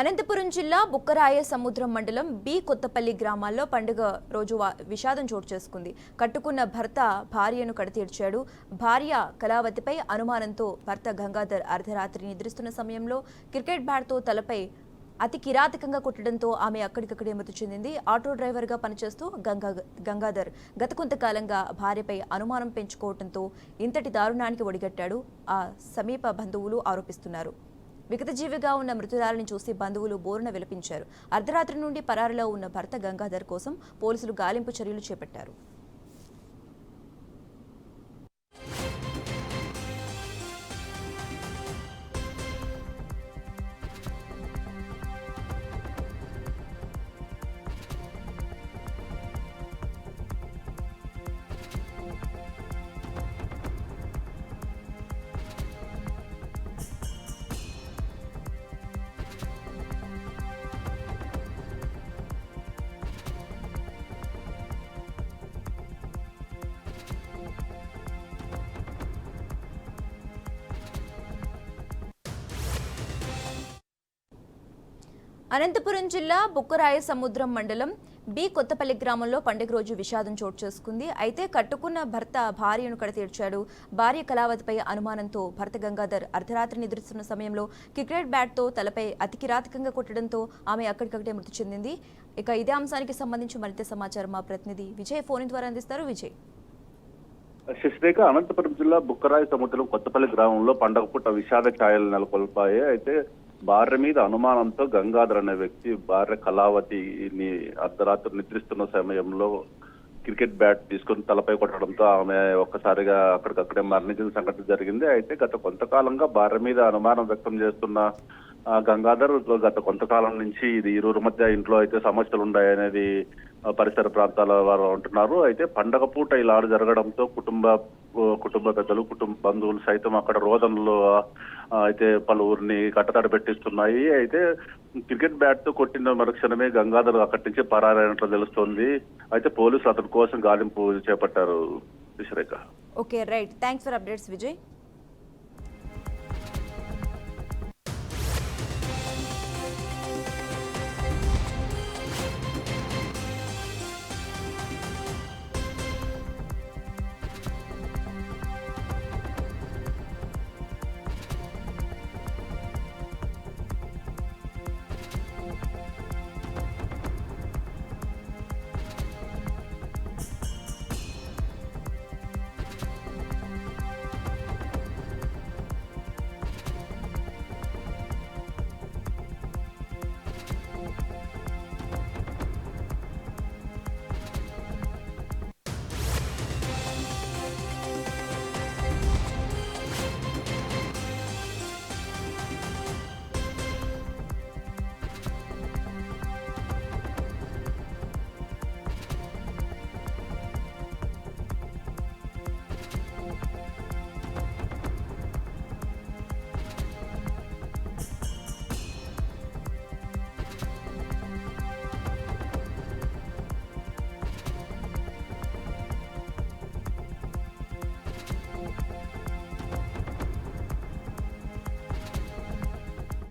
అనంతపురం జిల్లా బుక్కరాయ సముద్రం మండలం బి కొత్తపల్లి గ్రామాల్లో పండుగ రోజు విషాదం చోటు చేసుకుంది. కట్టుకున్న భర్త భార్యను కడతీర్చాడు. భార్య కళావతిపై అనుమానంతో భర్త గంగాధర్ అర్ధరాత్రి నిద్రిస్తున్న సమయంలో క్రికెట్ బ్యాట్తో తలపై అతి కిరాతకంగా కొట్టడంతో ఆమె అక్కడికక్కడే మృతి చెందింది. ఆటో డ్రైవర్గా పనిచేస్తూ గంగాధర్ గత కొంతకాలంగా భార్యపై అనుమానం పెంచుకోవడంతో ఇంతటి దారుణానికి ఒడిగట్టాడు ఆ సమీప బంధువులు ఆరోపిస్తున్నారు. విగతజీవిగా ఉన్న మృతురాలిని చూసి బంధువులు బోరున విలపించారు. అర్ధరాత్రి నుండి పరారులో ఉన్న భర్త గంగాధర్ కోసం పోలీసులు గాలింపు చర్యలు చేపట్టారు. అనంతపురం జిల్లా బుక్కరాయ సముద్రం మండలం బి కొత్తపల్లి గ్రామంలో పండుగ రోజు విషాదం చోటు చేసుకుంది. అయితే కట్టుకున్న భర్త భార్యను కడతీర్చాడు. భార్య కళావతిపై అనుమానంతో భర్త గంగాధర్ అర్ధరాత్రి నిద్రిస్తున్న సమయంలో క్రికెట్ బ్యాట్తో తలపై అతి కిరాతకంగా కొట్టడంతో ఆమె అక్కడికక్కడే మృతి చెందింది. ఇక ఇదే అంశానికి సంబంధించి మరింత సమాచారం మా ప్రతినిధి విజయ్ ఫోన్ ద్వారా అందిస్తారు. విజయ్. శశిరేఖ, అనంతపురం జిల్లా బుక్కరాయ సముద్రం కొత్తపల్లి గ్రామంలో పండగ పూట విషాద ఛాయలు నెలకొల్పాయి. అయితే భార్య మీద అనుమానంతో గంగాధర్ అనే వ్యక్తి భార్య కళావతిని అర్ధరాత్రి నిద్రిస్తున్న సమయంలో క్రికెట్ బ్యాట్ తీసుకుని తలపై కొట్టడంతో ఆమె ఒక్కసారిగా అక్కడికక్కడే మరణించిన సంఘటన జరిగింది. అయితే గత కొంతకాలంగా భార్య మీద అనుమానం వ్యక్తం చేస్తున్న గంగాధర్ గత కొంతకాలం నుంచి ఇది ఇరువురి మధ్య ఇంట్లో అయితే సమస్యలు ఉన్నాయనేది పరిసర ప్రాంతాల వారు అంటున్నారు. అయితే పండగ పూట ఇలా జరగడంతో కుటుంబ పెద్దలు బంధువులు సైతం అక్కడ రోదనలు అయితే పలువురిని కట్టతడి పెట్టిస్తున్నాయి. అయితే క్రికెట్ బ్యాట్ తో కొట్టిన మరుక్షణమే గంగాధర్ అక్కడి నుంచి పరారైనట్లు తెలుస్తోంది. అయితే పోలీసులు అతని కోసం గాలింపు చేపట్టారు. విశ్రేఖ. Okay, right. Thanks for updates Vijay.